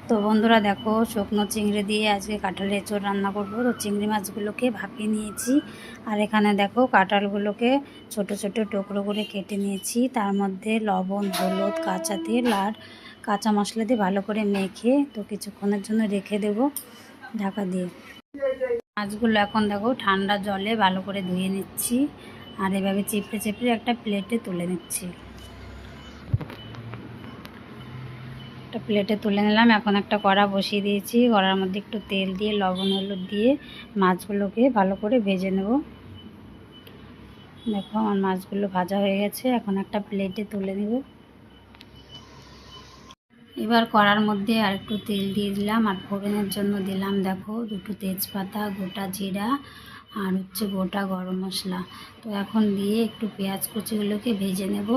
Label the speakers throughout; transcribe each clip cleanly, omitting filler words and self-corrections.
Speaker 1: তো বন্ধুরা দেখো, শুকনো চিংড়ি দিয়ে আজকে কাঁঠালের এঁচোড় রান্না করব। তো চিংড়ি মাছগুলোকে ভাপিয়ে নিয়েছি, আর এখানে দেখো কাঁঠালগুলোকে ছোট ছোট টুকরো করে কেটে নিয়েছি। তার মধ্যে লবণ, হলুদ, কাঁচা তেল আর কাঁচা মশলা দিয়ে ভালো করে মেখে তো কিছুক্ষণের জন্য রেখে দেব ঢাকা দিয়ে। মাছগুলো এখন দেখো ঠান্ডা জলে ভালো করে ধুয়ে নিচ্ছি, আর এভাবে চেপড়ে চেপড়ে একটা প্লেটে তুলে নিচ্ছি। একটা প্লেটে তুলে নিলাম। এখন একটা কড়া বসিয়ে দিয়েছি, কড়ার মধ্যে একটু তেল দিয়ে লবণ হলুদ দিয়ে মাছগুলোকে ভালো করে ভেজে নেব। দেখো আমার মাছগুলো ভাজা হয়ে গেছে, এখন একটা প্লেটে তুলে নেব। এবার কড়ার মধ্যে আর একটু তেল দিয়ে দিলাম, আর ফোড়নের জন্য দিলাম দেখো দুটো তেজপাতা, গোটা জিরা আর গোটা গরম মশলা। তো এখন দিয়ে একটু পেঁয়াজ কুচিগুলোকে ভেজে নেব।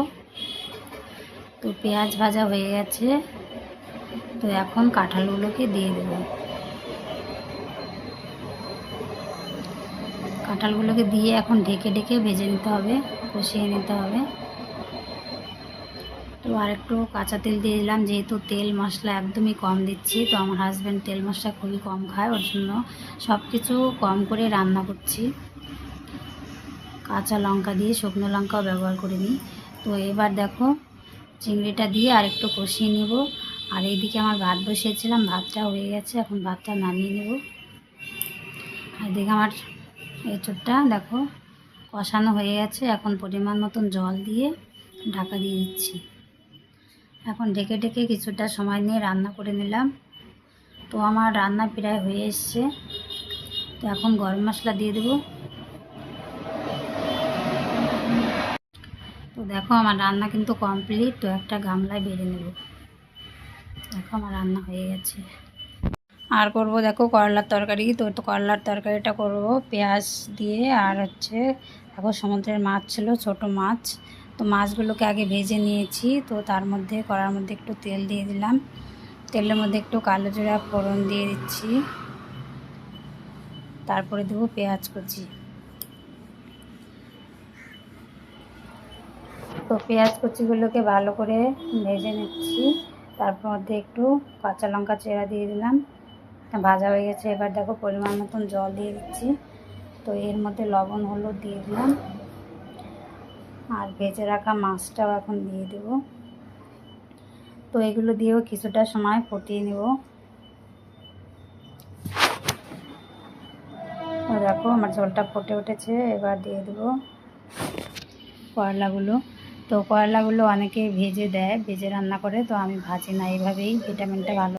Speaker 1: তো পেঁয়াজ ভাজা হয়ে গেছে, তো এখন কাঁঠালগুলোকে দিয়ে দেব। কাঁঠালগুলোকে দিয়ে এখন ঢেকে ঢেকে ভেজে নিতে হবে, কষিয়ে নিতে হবে। তো আর একটু কাঁচা তেল দিয়ে দিলাম, যেহেতু তেল মশলা একদমই কম দিচ্ছি। তো আমার হাজব্যান্ড তেল মশলা খুবই কম খায়, ওর জন্য সব কিছু কম করে রান্না করছি। কাঁচা লঙ্কা দিয়ে শুকনো লঙ্কাও ব্যবহার করে নিই। তো এবার দেখো চিংড়িটা দিয়ে আর একটু কষিয়ে নেব। আর এইদিকে আমার ভাত বসিয়েছিলাম, ভাতটা হয়ে গেছে, এখন ভাতটা নামিয়ে নেব। আর এদিকে আমার এঁচোড়টা দেখো কষানো হয়ে গেছে, এখন পরিমাণ মতন জল দিয়ে ঢাকা দিয়ে দিচ্ছি। এখন ঢেকে ঢেকে কিছুটা সময় নিয়ে রান্না করে নিলাম। তো আমার রান্না প্রায় হয়ে এসছে। তো এখন গরম মশলা দিয়ে দেবো। তো দেখো আমার রান্না কিন্তু কমপ্লিট। তো একটা গামলায় বেড়ে নেব। দেখো আমার রান্না হয়ে গেছে। আর করব দেখো করলার তরকারি। তো করলার তরকারিটা করব পেঁয়াজ দিয়ে, আর দেখো সমুদ্রের মাছ ছিল, ছোট মাছ। তো মাছগুলোকে আগে ভেজে নিয়েছি। তো তার মধ্যে কড়ার মধ্যে একটু তেল দিয়ে দিলাম, তেলের মধ্যে একটু কালো জিরা ফোড়ন দিয়ে দিচ্ছি, তারপরে দেবো পেঁয়াজ কুচি। তো পেঁয়াজ কুচিগুলোকে ভালো করে ভেজে নিচ্ছি, তারপর মধ্যে একটু কাঁচা লঙ্কা চেরা দিয়ে দিলাম। ভাজা হয়ে গেছে, এবার দেখো পরিমাণ মতন জল দিয়ে দিচ্ছি। তো এর মধ্যে লবণ হলুদ দিয়ে দিলাম, আর ভেজে রাখা মাছটাও এখন দিয়ে দেব। তো এগুলো দিয়েও কিছুটা সময় ফুটিয়ে নেব। তো দেখো আমার ঝোলটা ফুটে উঠেছে, এবার দিয়ে দেবো করলাগুলো। তো করলাগুলো অনেকে ভেজে দেয়, ভেজে রান্না করে, তো আমি ভাজি না, এইভাবেই ভিটামিনটা ভালো